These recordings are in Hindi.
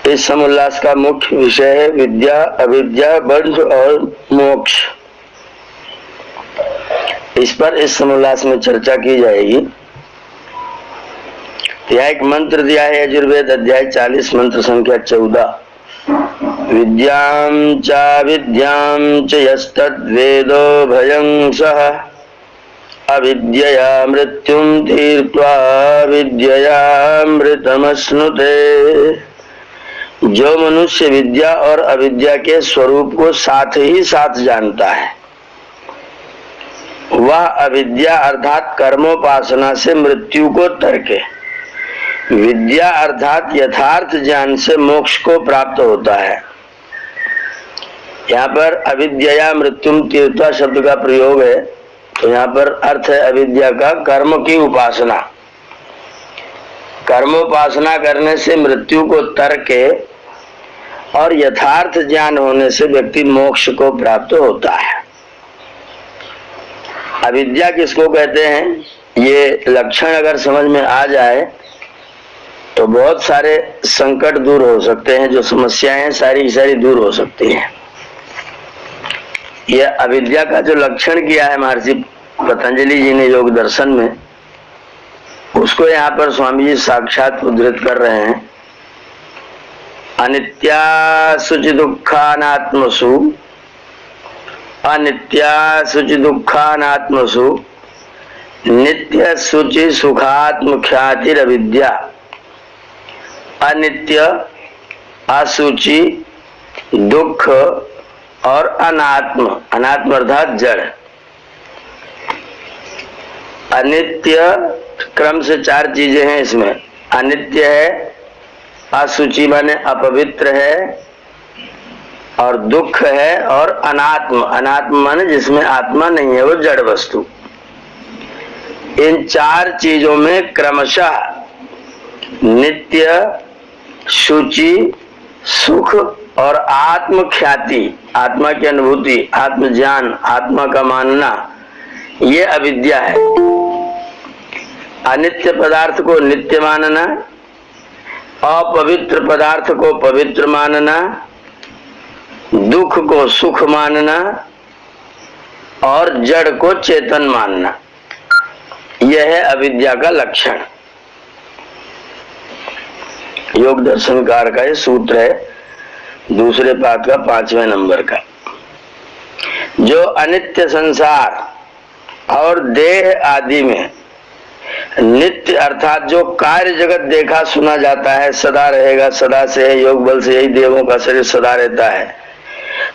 इस समोल्लास का मुख्य विषय है विद्या, अविद्या, बंध और मोक्ष। इस पर इस समोल्लास में चर्चा की जाएगी। यह एक मंत्र दिया है यजुर्वेद अध्याय 40 मंत्र संख्या 14। विद्यां च विद्यां च यस्तद्वेदो भयं सः अविद्यया मृत्युं तीर्त्वा विद्यया अमृतमश्नुते। जो मनुष्य विद्या और अविद्या के स्वरूप को साथ ही साथ जानता है वह अविद्या अर्थात कर्मोपासना से मृत्यु को तर्के विद्या अर्थात यथार्थ ज्ञान से मोक्ष को प्राप्त होता है। यहाँ पर अविद्या मृत्युम तीर्था शब्द का प्रयोग है, तो यहाँ पर अर्थ है अविद्या का कर्म की उपासना। कर्मोपासना करने से मृत्यु को तर्के और यथार्थ ज्ञान होने से व्यक्ति मोक्ष को प्राप्त होता है। अविद्या किसको कहते हैं, ये लक्षण अगर समझ में आ जाए तो बहुत सारे संकट दूर हो सकते हैं। जो समस्याएं हैं सारी की सारी दूर हो सकती हैं। यह अविद्या का जो लक्षण किया है महर्षि पतंजलि जी ने योग दर्शन में, उसको यहाँ पर स्वामी जी साक्षात उद्धृत कर रहे हैं। अनित्या शुचि दुखानात्मसु, अनित्या शुचि दुखानात्मसु नित्य शुचि सुखात्म ख्यातिर अविद्या। अनित्य, असुचि, दुख और अनात्म, अनात्म अर्थात जड़। अनित्य क्रम से 4 चीजें हैं इसमें। अनित्य है, असुचि माने अपवित्र है, और दुख है, और अनात्म, अनात्म माने जिसमें आत्मा नहीं है, वो जड़ वस्तु। इन 4 चीजों में क्रमशः नित्य, शुचि, सुख और आत्म ख्याति, आत्मा की अनुभूति, आत्म ज्ञान, आत्मा का मानना, ये अविद्या है। अनित्य पदार्थ को नित्य मानना, अपवित्र पदार्थ को पवित्र मानना, दुख को सुख मानना और जड़ को चेतन मानना, यह है अविद्या का लक्षण। योग दर्शनकार का ये सूत्र है, दूसरे पाद का 5वें नंबर का। जो अनित्य संसार और देह आदि में नित्य अर्थात जो कार्य जगत देखा सुना जाता है सदा रहेगा, सदा से है, योग बल से यही देवों का शरीर सदा रहता है,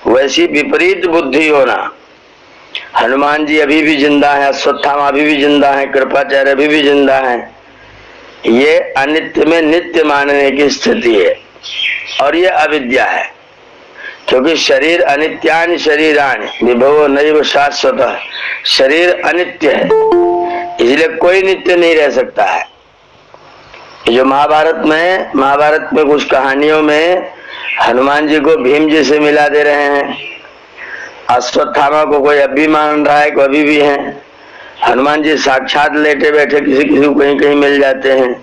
वैसी विपरीत बुद्धि होना। हनुमान जी अभी भी जिंदा है, अश्वत्थामा अभी भी जिंदा है, कृपाचार्य अभी भी जिंदा है। ये अनित्य में नित्य मानने की स्थिति है और ये अविद्या है। क्योंकि शरीर अनित्यानि शरीराणि विभवो नैव शाश्वतः, शरीर अनित्य है इसलिए कोई नित्य नहीं रह सकता है। जो महाभारत में कुछ कहानियों में हनुमान जी को भीम जी से मिला दे रहे हैं, अश्वत्थामा को कोई अभी मान रहा है, कोई अभी भी है। हनुमान जी साक्षात लेटे बैठे किसी किसी को कहीं कहीं मिल जाते हैं।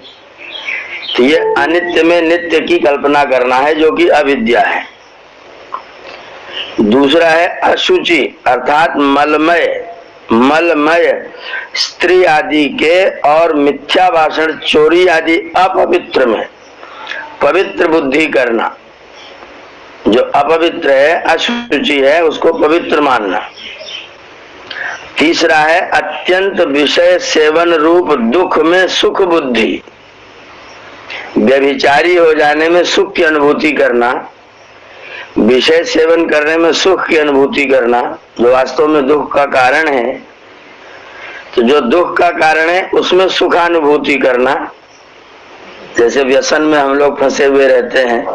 तो ये अनित्य में नित्य की कल्पना करना है जो कि अविद्या है। दूसरा है अशुचि अर्थात मलमय स्त्री आदि के और मिथ्या भाषण, चोरी आदि अपवित्र में पवित्र बुद्धि करना। जो अपवित्र है, अशुचि है, उसको पवित्र मानना। तीसरा है अत्यंत विषय सेवन रूप दुख में सुख बुद्धि, व्यभिचारी हो जाने में सुख की अनुभूति करना, विषय सेवन करने में सुख की अनुभूति करना, जो वास्तव में दुख का कारण है। तो जो दुख का कारण है उसमें सुखानुभूति करना। जैसे व्यसन में हम लोग फंसे हुए रहते हैं,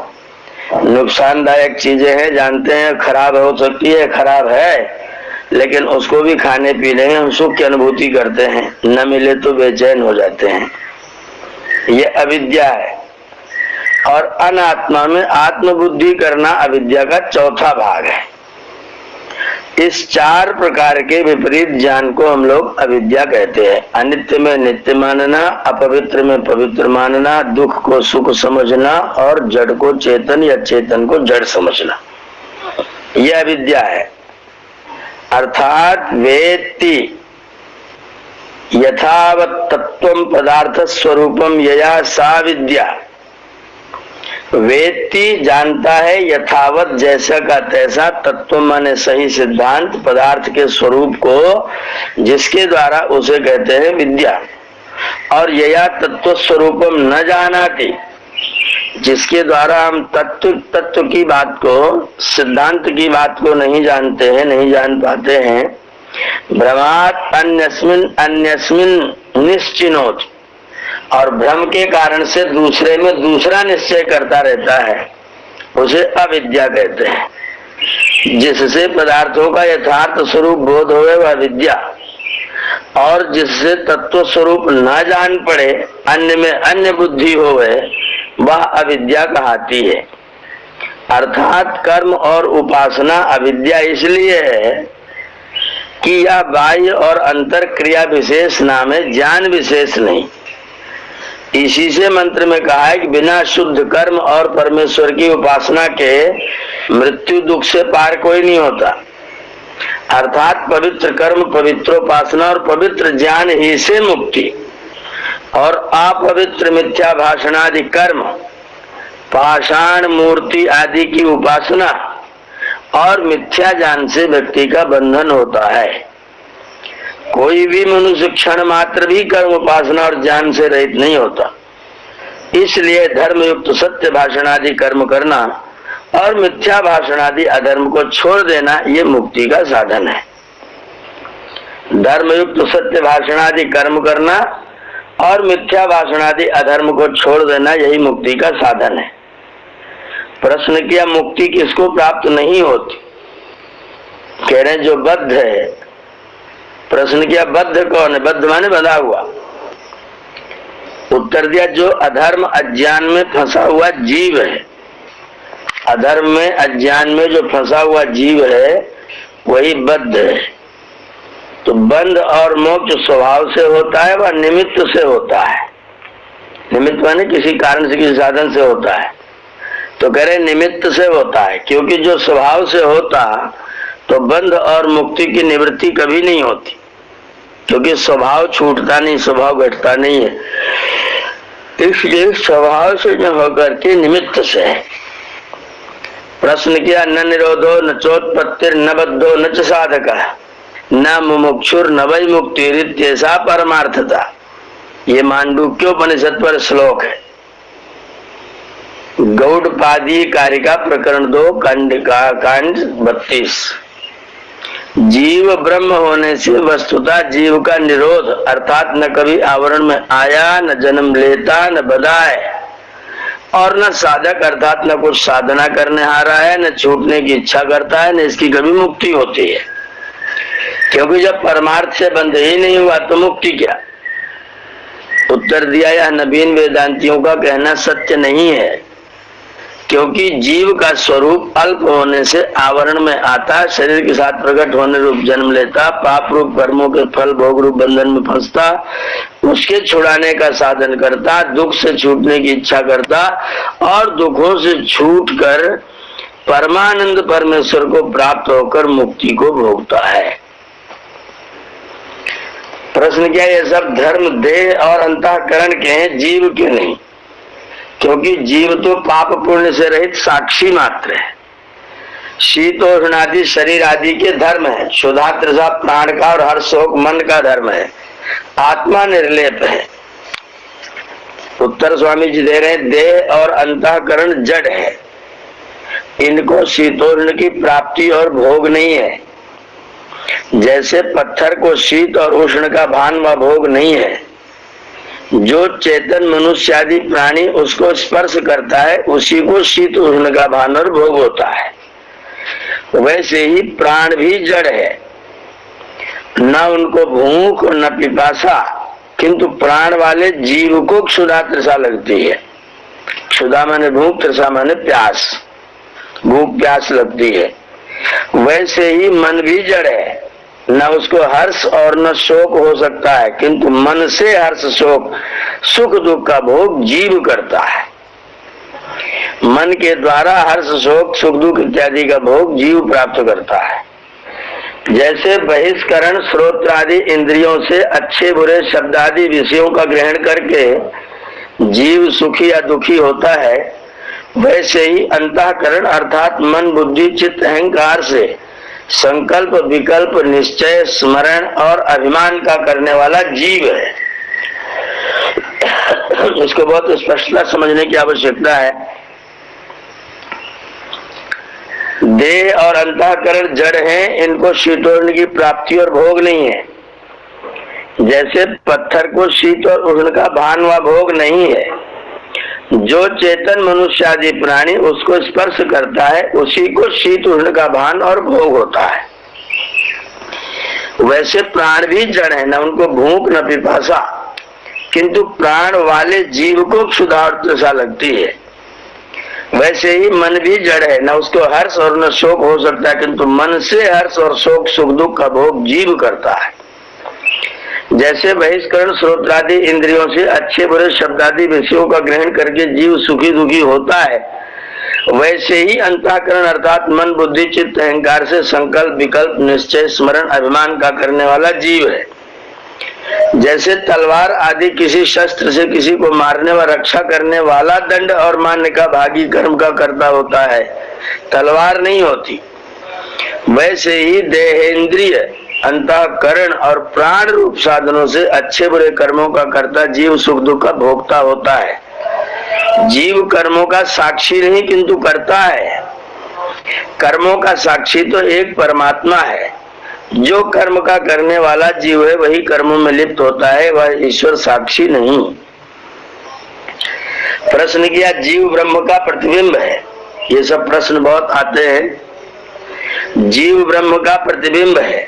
नुकसानदायक चीजें हैं, जानते हैं खराब हो सकती है, खराब है, लेकिन उसको भी खाने पीने में हम सुख की अनुभूति करते हैं, न मिले तो बेचैन हो जाते हैं। ये अविद्या है। और अनात्मा में आत्मबुद्धि करना अविद्या का चौथा भाग है। इस चार प्रकार के विपरीत ज्ञान को हम लोग अविद्या कहते हैं। अनित्य में नित्य मानना, अपवित्र में पवित्र मानना, दुख को सुख समझना और जड़ को चेतन या चेतन को जड़ समझना, यह अविद्या है। अर्थात वेत्ति यथावत् तत्वं पदार्थ स्वरूपम यया सा विद्या। वेत्ति जानता है यथावत जैसा का तैसा, तत्व माने सही सिद्धांत, पदार्थ के स्वरूप को, जिसके द्वारा उसे कहते हैं विद्या। और यया तत्व स्वरूपम न जानाति, जिसके द्वारा हम तत्व की बात को, सिद्धांत की बात को नहीं जानते हैं, नहीं जान पाते हैं। भ्रमात् अन्यस्मिन् निश्चिनोत, और भ्रम के कारण से दूसरे में दूसरा निश्चय करता रहता है, उसे अविद्या कहते हैं। जिससे पदार्थों का यथार्थ स्वरूप बोध होवे वह विद्या, और जिससे तत्व स्वरूप न जान पड़े, अन्य में अन्य बुद्धि होवे, वह अविद्या कहलाती है। अर्थात कर्म और उपासना अविद्या इसलिए है कि यह बाह्य और अंतर क्रिया विशेष नाम है, ज्ञान विशेष नहीं। इसी से मंत्र में कहा है कि बिना शुद्ध कर्म और परमेश्वर की उपासना के मृत्यु दुख से पार कोई नहीं होता। अर्थात पवित्र कर्म, पवित्र उपासना और पवित्र ज्ञान ही से मुक्ति, और अपवित्र मिथ्या भाषणादि कर्म, पाषाण मूर्ति आदि की उपासना और मिथ्या ज्ञान से व्यक्ति का बंधन होता है। कोई भी मनुष्य क्षण मात्र भी कर्म, उपासना और ज्ञान से रहित नहीं होता। इसलिए धर्म युक्त सत्य भाषण आदि कर्म करना और मिथ्या भाषण आदि अधर्म को छोड़ देना, ये मुक्ति का साधन है। धर्म युक्त सत्य भाषण आदि कर्म करना और मिथ्या भाषण आदि अधर्म को छोड़ देना, यही मुक्ति का साधन है। प्रश्न किया मुक्ति किसको प्राप्त नहीं होती? कह रहे जो बद्ध है। प्रश्न किया बद्ध कौन है? बद्ध माने बंधा हुआ। उत्तर दिया जो अधर्म अज्ञान में फंसा हुआ जीव है। अधर्म में अज्ञान में जो फंसा हुआ जीव है वही बद्ध है। तो बंध और मोक्ष स्वभाव से होता है वह निमित्त से होता है। निमित्त माने किसी कारण से, किसी साधन से होता है। तो कह रहे निमित्त से होता है, क्योंकि जो स्वभाव से होता तो बंध और मुक्ति की निवृत्ति कभी नहीं होती, क्योंकि स्वभाव छूटता नहीं, स्वभाव घटता नहीं है। इसलिए स्वभाव से जो होकर के निमित्त से है। प्रश्न किया न निरोधो न चोत्पत्तिर न बद्धो न च साधका न मुमुक्षुर न वै मुक्तिरित्येषा परमार्थता। ये मांडूक्योपनिषद पर श्लोक है। गौड़पादी कारिका प्रकरण 2 कांड 32। जीव ब्रह्म होने से वस्तुतः जीव का निरोध, अर्थात न कभी आवरण में आया, न जन्म लेता, न बधाए, और न साधक अर्थात न कुछ साधना करने हारा है, न छूटने की इच्छा करता है, न इसकी कभी मुक्ति होती है। क्योंकि जब परमार्थ से बंध ही नहीं हुआ तो मुक्ति क्या? उत्तर दिया यह नवीन वेदांतियों का कहना सत्य नहीं है, क्योंकि जीव का स्वरूप अल्प होने से आवरण में आता, शरीर के साथ प्रकट होने रूप जन्म लेता, पाप रूप कर्मों के फल भोग रूप बंधन में फंसता, उसके छुड़ाने का साधन करता, दुख से छूटने की इच्छा करता और दुखों से छूटकर परमानंद परमेश्वर को प्राप्त होकर मुक्ति को भोगता है। प्रश्न क्या ये सब धर्म देह और अंतःकरण के हैं, जीव के नहीं? क्योंकि जीव तो पाप पुण्य से रहित साक्षी मात्र है। शीतोष्ण आदि शरीर आदि के धर्म है, क्षुधा तृषा प्राण का और हर शोक मन का धर्म है। आत्मा निर्लेप है। उत्तर स्वामी जी दे रहे हैं देह और अंतःकरण जड़ है, इनको शीतोष्ण की प्राप्ति और भोग नहीं है। जैसे पत्थर को शीत और उष्ण का भान व भोग नहीं है। जो चेतन मनुष्य आदि प्राणी उसको स्पर्श करता है उसी को शीत उष्ण का भान और भोग होता है। वैसे ही प्राण भी जड़ है, न उनको भूख न पिपासा, किंतु प्राण वाले जीव को क्षुधा तृषा लगती है। क्षुधा माने भूख, तृषा माने प्यास, भूख प्यास लगती है। वैसे ही मन भी जड़ है, न उसको हर्ष और न शोक हो सकता है, किंतु मन से हर्ष शोक सुख दुख का भोग जीव करता है। मन के द्वारा हर्ष शोक सुख दुख इत्यादि का भोग जीव प्राप्त करता है। जैसे बहिष्करण श्रोत्र आदि इंद्रियों से अच्छे बुरे शब्द आदि विषयों का ग्रहण करके जीव सुखी या दुखी होता है, वैसे ही अंतःकरण अर्थात मन बुद्धि चित्त अहंकार से संकल्प विकल्प निश्चय स्मरण और अभिमान का करने वाला जीव है। इसको बहुत स्पष्टता समझने की आवश्यकता है। देह और अंतःकरण जड़ हैं, इनको शीतोष्ण की प्राप्ति और भोग नहीं है। जैसे पत्थर को शीत और उष्ण का भान व भोग नहीं है। जो चेतन मनुष्य आदि प्राणी उसको स्पर्श करता है, उसी को शीत उष्ण का भान और भोग होता है। वैसे प्राण भी जड़ है, न उनको भूख न पिपासा, किंतु प्राण वाले जीव को क्षुधा और तृषा लगती है। वैसे ही मन भी जड़ है, न उसको हर्ष और न शोक हो सकता है, किंतु मन से हर्ष और शोक सुख दुख का भोग जीव करता है। जैसे बहिष्करण श्रोत्रादि इंद्रियों से अच्छे बुरे शब्दादि विषयों का ग्रहण करके जीव सुखी दुखी होता है, वैसे ही अंतःकरण अर्थात मन बुद्धि चित्त अहंकार से संकल्प विकल्प निश्चय स्मरण अभिमान का करने वाला जीव है। जैसे तलवार आदि किसी शस्त्र से किसी को मारने व रक्षा करने वाला दंड और मान्य का भागी कर्म का कर्ता होता है, तलवार नहीं होती। वैसे ही देहेंद्रिय अंतःकरण और प्राण रूप साधनों से अच्छे बुरे कर्मों का कर्ता जीव सुख दुख का भोगता होता है। जीव कर्मों का साक्षी नहीं किंतु करता है। कर्मों का साक्षी तो एक परमात्मा है। जो कर्म का करने वाला जीव है वही कर्मों में लिप्त होता है, वह ईश्वर साक्षी नहीं। प्रश्न किया जीव ब्रह्म का प्रतिबिंब है। ये सब प्रश्न बहुत आते हैं। जीव ब्रह्म का प्रतिबिंब है।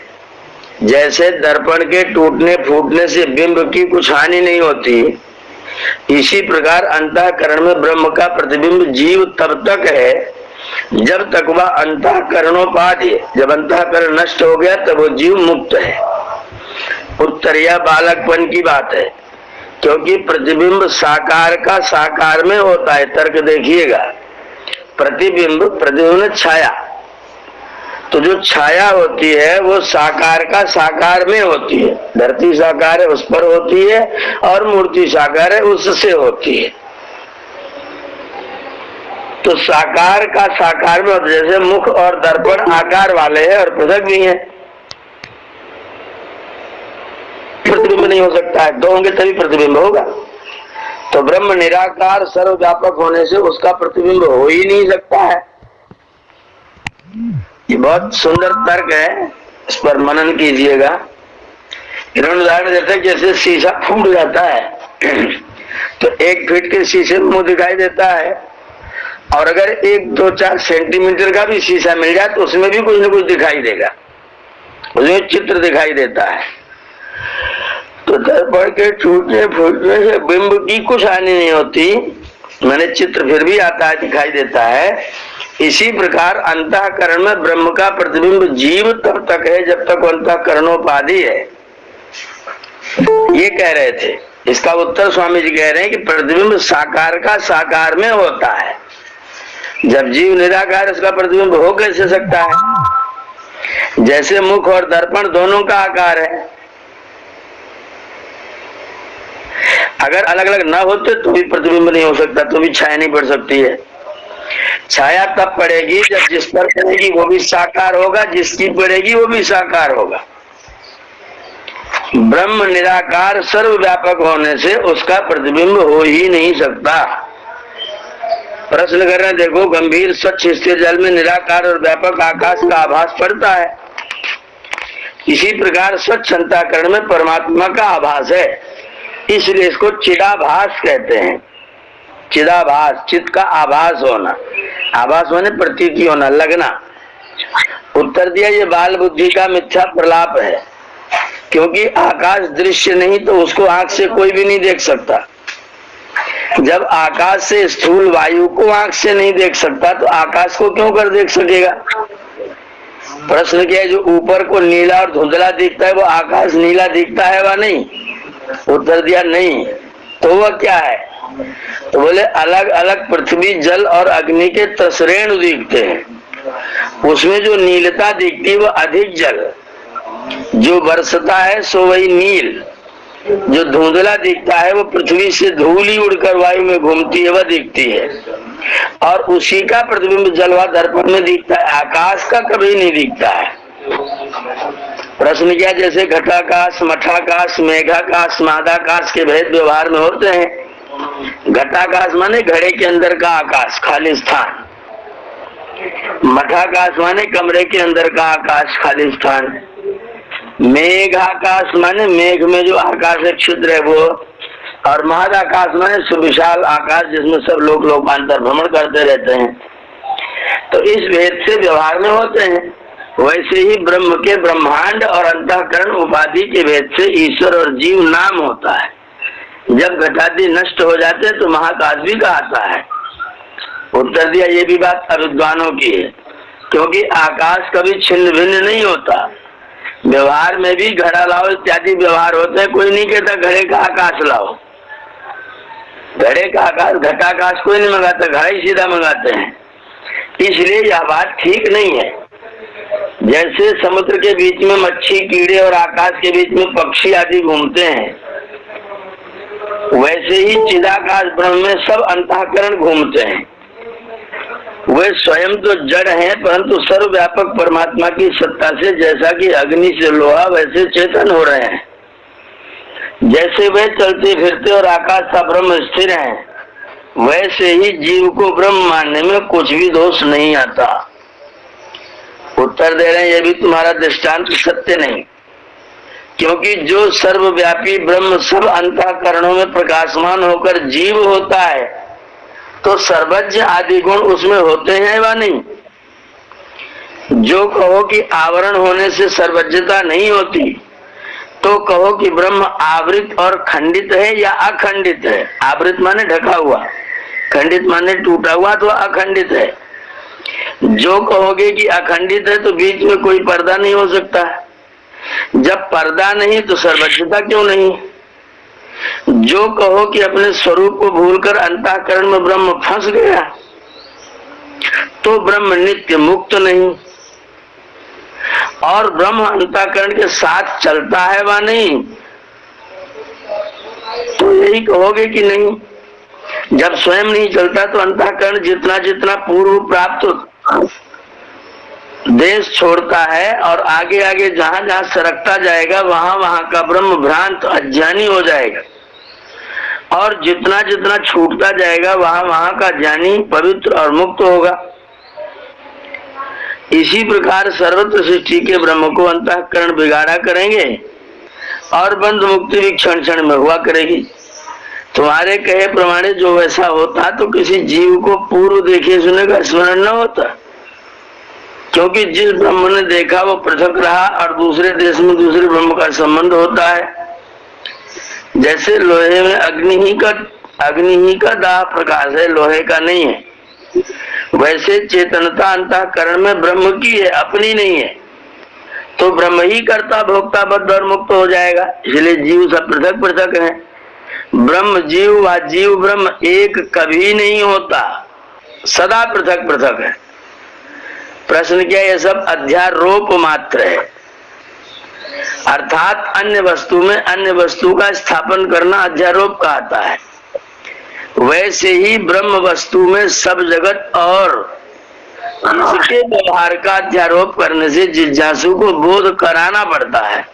जैसे दर्पण के टूटने फूटने से बिंब की कुछ हानि नहीं होती, इसी प्रकार अंतःकरण में ब्रह्म का प्रतिबिंब जीव तब तक है जब तक वह अंतःकरणोपाधि, जब अंतःकरण नष्ट हो गया तब वो जीव मुक्त है। उत्तर यह बालकपन की बात है, क्योंकि प्रतिबिंब साकार का साकार में होता है। तर्क देखिएगा, प्रतिबिंब छाया, तो जो छाया होती है वो साकार का साकार में होती है। धरती साकार है उस पर होती है और मूर्ति साकार है उससे होती है। तो साकार का साकार में होता है। जैसे मुख और दर्पण आकार वाले हैं और पृथक भी हैं, प्रतिबिंब नहीं हो सकता है, दो होंगे तभी प्रतिबिंब होगा। तो ब्रह्म निराकार सर्वव्यापक होने से उसका प्रतिबिंब हो ही नहीं सकता है। ये बहुत सुंदर तर्क है, इस पर मनन कीजिएगा। इन्होंने उदाहरण देते हैं, जैसे शीशा फूट जाता है तो 1 फीट के शीशे में मुंह दिखाई देता है, और अगर 1-2-4 सेंटीमीटर का भी शीशा मिल जाए तो उसमें भी कुछ न कुछ दिखाई देगा, उसमें चित्र दिखाई देता है। तो दर्पण के टूटने फूटने से बिंब की कुछ हानि नहीं होती, मैंने चित्र फिर भी आता है, दिखाई देता है। इसी प्रकार अंतःकरण में ब्रह्म का प्रतिबिंब जीव तब तक है जब तक अंतःकरणोपाधि है। ये कह रहे थे। इसका उत्तर स्वामी जी कह रहे हैं कि प्रतिबिंब साकार का साकार में होता है। जब जीव निराकार, इसका प्रतिबिंब हो कैसे सकता है? जैसे मुख और दर्पण दोनों का आकार है, अगर अलग अलग ना होते तो भी प्रतिबिंब नहीं हो सकता, तो भी छाया नहीं पड़ सकती है। छाया तब पड़ेगी जब जिस पर पड़ेगी वो भी साकार होगा, जिसकी पड़ेगी वो भी साकार होगा। ब्रह्म निराकार सर्वव्यापक होने से उसका प्रतिबिंब हो ही नहीं सकता। प्रश्न कर रहे हैं, देखो गंभीर स्वच्छ स्थिर जल में निराकार और व्यापक आकाश का आभास पड़ता है, इसी प्रकार स्वच्छ अंतःकरण में परमात्मा का आभास है। इसलिए इसको चिदाभास कहते हैं। चिदाभास, चित्त का आभास होना, आभास होने प्रतीति होना, लगना। उत्तर दिया, ये बाल बुद्धि का मिथ्या प्रलाप है, क्योंकि आकाश दृश्य नहीं तो उसको आंख से कोई भी नहीं देख सकता। जब आकाश से स्थूल वायु को आंख से नहीं देख सकता तो आकाश को क्यों कर देख सकेगा? प्रश्न क्या है, जो ऊपर को नीला और धुंधला दिखता है वो आकाश नीला दिखता है वा नहीं? उत्तर दिया नहीं। तो वह क्या है? तो बोले अलग अलग पृथ्वी जल और अग्नि के तसरेणु दिखते हैं, उसमें जो नीलता दिखती है वो अधिक जल, जो बरसता है सो वही नील, जो धुंधला दिखता है वो पृथ्वी से धूल ही उड़कर वायु में घूमती है वह दिखती है, और उसी का प्रतिबिंब जलवा दर्पण में दिखता है, आकाश का कभी नहीं दिखता है। प्रश्न क्या, जैसे घटाकाश, मठाकाश, मेघाकाश, मादाकाश के भेद व्यवहार में होते हैं। घटाकाश माने घड़े के अंदर का आकाश, खाली स्थान। मठाकाश माने कमरे के अंदर का आकाश, खाली स्थान। मेघाकाश माने मेघ में जो आकाश है छिद्र है वो, और महादाकाश माने सुविशाल आकाश जिसमें सब लोग लोकांतर भ्रमण करते रहते हैं। तो इस भेद से व्यवहार में होते हैं। वैसे ही ब्रह्म के ब्रह्मांड और अंतःकरण उपाधि के भेद से ईश्वर और जीव नाम होता है। जब घटादि नष्ट हो जाते हैं तो महाकाश भी कहता है। उत्तर दिया, ये भी बात अविद्वानों की है, क्योंकि आकाश कभी छिन्न भिन्न नहीं होता। व्यवहार में भी घड़ा लाओ इत्यादि व्यवहार होते हैं, कोई नहीं कहता घड़े का आकाश लाओ। घड़े का आकाश, घटाकाश कोई नहीं मंगाता, घड़ा ही सीधा मंगाते हैं। इसलिए यह बात ठीक नहीं है। जैसे समुद्र के बीच में मच्छी, कीड़े और आकाश के बीच में पक्षी आदि घूमते हैं, वैसे ही चिदाकाश ब्रह्म में सब अंतःकरण घूमते हैं। वे स्वयं तो जड़ हैं, परंतु सर्वव्यापक परमात्मा की सत्ता से जैसा कि अग्नि से लोहा वैसे चेतन हो रहे हैं। जैसे वे चलते फिरते और आकाश का ब्रह्म स्थिर है, वैसे ही जीव को ब्रह्म मानने में कुछ भी दोष नहीं आता। उत्तर दे रहे हैं, ये भी तुम्हारा दृष्टांत सत्य नहीं, क्योंकि जो सर्वव्यापी ब्रह्म सब अंतःकरणों में प्रकाशमान होकर जीव होता है, तो सर्वज्ञ आदि गुण उसमें होते हैं वा नहीं? जो कहो कि आवरण होने से सर्वज्ञता नहीं होती, तो कहो कि ब्रह्म आवृत और खंडित है या अखंडित है। आवृत माने ढका हुआ, खंडित माने टूटा हुआ, तो अखंडित है। जो कहोगे कि अखंडित है तो बीच में कोई पर्दा नहीं हो सकता। जब पर्दा नहीं तो सर्वज्ञता क्यों नहीं? जो कहो कि अपने स्वरूप को भूलकर अंतःकरण में ब्रह्म फंस गया, तो ब्रह्म नित्य मुक्त नहीं। और ब्रह्म अंतःकरण के साथ चलता है वा नहीं? तो यही कहोगे कि नहीं। जब स्वयं नहीं चलता तो अंतःकरण जितना जितना पूर्व प्राप्त देश छोड़ता है और आगे आगे जहां जहां सरकता जाएगा वहां वहां का ब्रह्म भ्रांत अज्ञानी हो जाएगा, और जितना जितना छूटता जाएगा वहां वहां का ज्ञानी पवित्र और मुक्त होगा। इसी प्रकार सर्वत्र सृष्टि के ब्रह्म को अंतःकरण बिगाड़ा करेंगे और बंध मुक्ति भी क्षण क्षण में हुआ करेगी। तुम्हारे कहे प्रमाणे जो वैसा होता तो किसी जीव को पूर्व देखे सुने का स्मरण न होता, क्योंकि जिस ब्रह्म ने देखा वो पृथक रहा और दूसरे देश में दूसरे ब्रह्म का संबंध होता है। जैसे लोहे में अग्नि ही का दाह प्रकाश है, लोहे का नहीं है, वैसे चेतनता अंतःकरण में ब्रह्म की है, अपनी नहीं है। तो ब्रह्म ही कर्ता भोक्ता बद्ध और मुक्त हो जाएगा। इसलिए जीव सब पृथक पृथक है। ब्रह्म जीव व जीव ब्रह्म एक कभी नहीं होता, सदा पृथक पृथक है। प्रश्न क्या, ये सब अध्यारोप मात्र है, अर्थात अन्य वस्तु में अन्य वस्तु का स्थापन करना अध्यारोप कहता है। वैसे ही ब्रह्म वस्तु में सब जगत और इसके व्यवहार का अध्यारोप करने से जिज्ञासु को बोध कराना पड़ता है।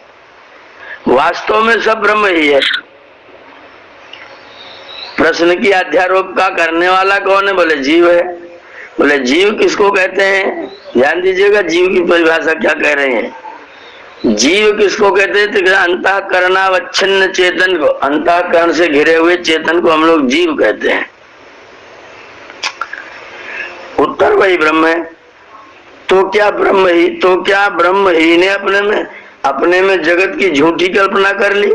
वास्तव में सब ब्रह्म ही है। प्रश्न की अध्यारोप का करने वाला कौन है? बोले जीव है। बोले जीव किसको कहते हैं? ध्यान दीजिएगा, जीव की परिभाषा क्या कह रहे हैं। जीव किसको कहते हैं? तो अंतःकरणावच्छिन्न चेतन को, अंतःकरण से घिरे हुए चेतन को हम लोग जीव कहते हैं। उत्तर वही ब्रह्म है। तो क्या ब्रह्म ही ने अपने में जगत की झूठी कल्पना कर ली?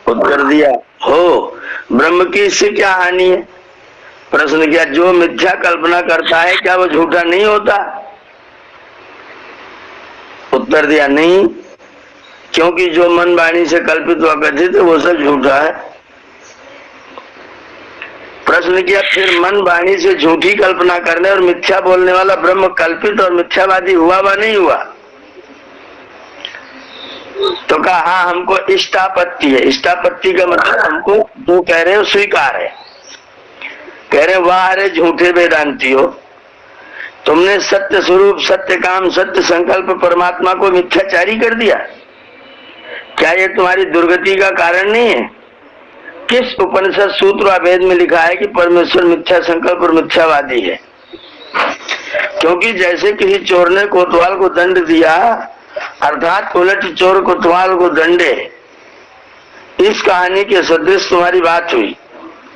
उत्तर दिया, हो, ब्रह्म की इससे क्या हानि है? प्रश्न किया, जो मिथ्या कल्पना करता है क्या वो झूठा नहीं होता? उत्तर दिया नहीं, क्योंकि जो मन वाणी से कल्पित व कथित है वो सब झूठा है। प्रश्न किया फिर मन वाणी से झूठी कल्पना करने और मिथ्या बोलने वाला ब्रह्म कल्पित और मिथ्यावादी हुआ व नहीं हुआ? तो कहा हाँ, हमको इष्टापत्ति है। इष्टापत्ति का मतलब हमको जो कह रहे हो स्वीकार है। कह रहे वाह अरे झूठे वेदांती हो, तुमने सत्य स्वरूप, सत्य काम, सत्य संकल्प परमात्मा को मिथ्याचारी कर दिया। क्या ये तुम्हारी दुर्गति का कारण नहीं है? किस उपनिषद सूत्र व वेद में लिखा है कि परमेश्वर मिथ्या संकल्प और मिथ्यावादी है? क्योंकि जैसे किसी चोर ने कोतवाल को दंड दिया, अर्थात उलट चोर कोतवाल को दंडे, इस कहानी के सदृश तुम्हारी बात हुई।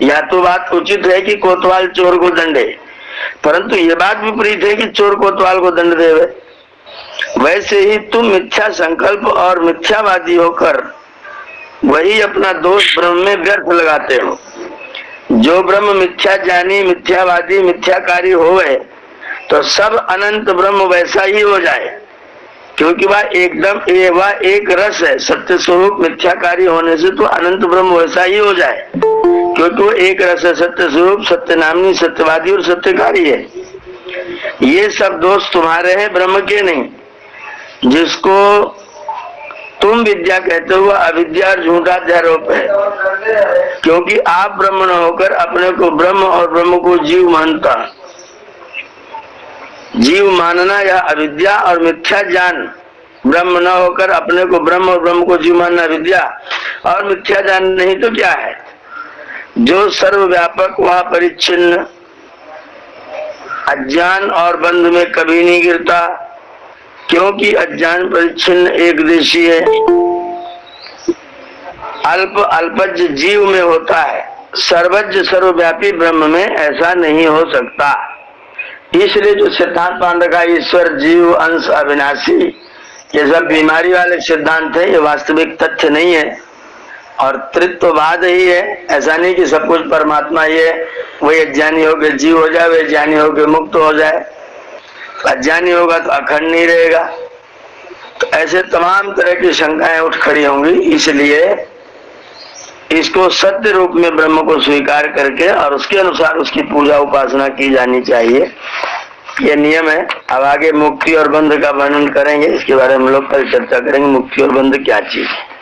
या तो बात उचित है कि कोतवाल चोर को दंडे, परंतु ये बात विपरीत है कि चोर कोतवाल को दंड देवे। वैसे ही तुम मिथ्या संकल्प और मिथ्यावादी होकर वही अपना दोष ब्रह्म में व्यर्थ लगाते हो। जो ब्रह्म मिथ्या ज्ञानी, मिथ्यावादी, मिथ्याकारी होवे तो सब अनंत ब्रह्म वैसा ही हो जाए, क्योंकि वह एकदम वह एक रस है। सत्य स्वरूप मिथ्याकारी होने से तो अनंत ब्रह्म वैसा ही हो जाए, क्योंकि वो एक रस है। सत्य स्वरूप, सत्य नामनी, सत्यवादी और सत्यकारी है। ये सब दोष तुम्हारे हैं, ब्रह्म के नहीं। जिसको तुम विद्या कहते हो अविद्या और झूठा अध्यारोप है, क्योंकि आप ब्रह्म न होकर अपने को ब्रह्म और ब्रह्म को जीव मानता। जीव मानना या अविद्या और मिथ्या ज्ञान। ब्रह्म न होकर अपने को ब्रह्म और ब्रह्म को जीव मानना विद्या और मिथ्या ज्ञान नहीं तो क्या है? जो सर्वव्यापक वह परिच्छिन्न, अज्ञान और बंध में कभी नहीं गिरता, क्योंकि अज्ञान परिच्छिन्न एक देशी है। अल्प अल्पज जीव में होता है, सर्वज्ञ सर्वव्यापी ब्रह्म में ऐसा नहीं हो सकता। इसलिए जो सिद्धांत मान रखा ईश्वर जीव अंश अविनाशी, ये सब बीमारी वाले सिद्धांत है, ये वास्तविक तथ्य नहीं है और तृत्ववाद ही है। ऐसा नहीं कि सब कुछ परमात्मा ही है, वही अज्ञानी होकर जीव हो जाए, वही ज्ञानी होकर मुक्त हो जाए। अज्ञानी होगा तो अखंड नहीं रहेगा। तो ऐसे तमाम तरह की शंकाएं उठ खड़ी होंगी। इसलिए इसको सत्य रूप में ब्रह्म को स्वीकार करके और उसके अनुसार उसकी पूजा उपासना की जानी चाहिए। ये नियम है। अब आगे मुक्ति और बंध का वर्णन करेंगे, इसके बारे में हम लोग कल चर्चा करेंगे। मुक्ति और बंध क्या चीज है।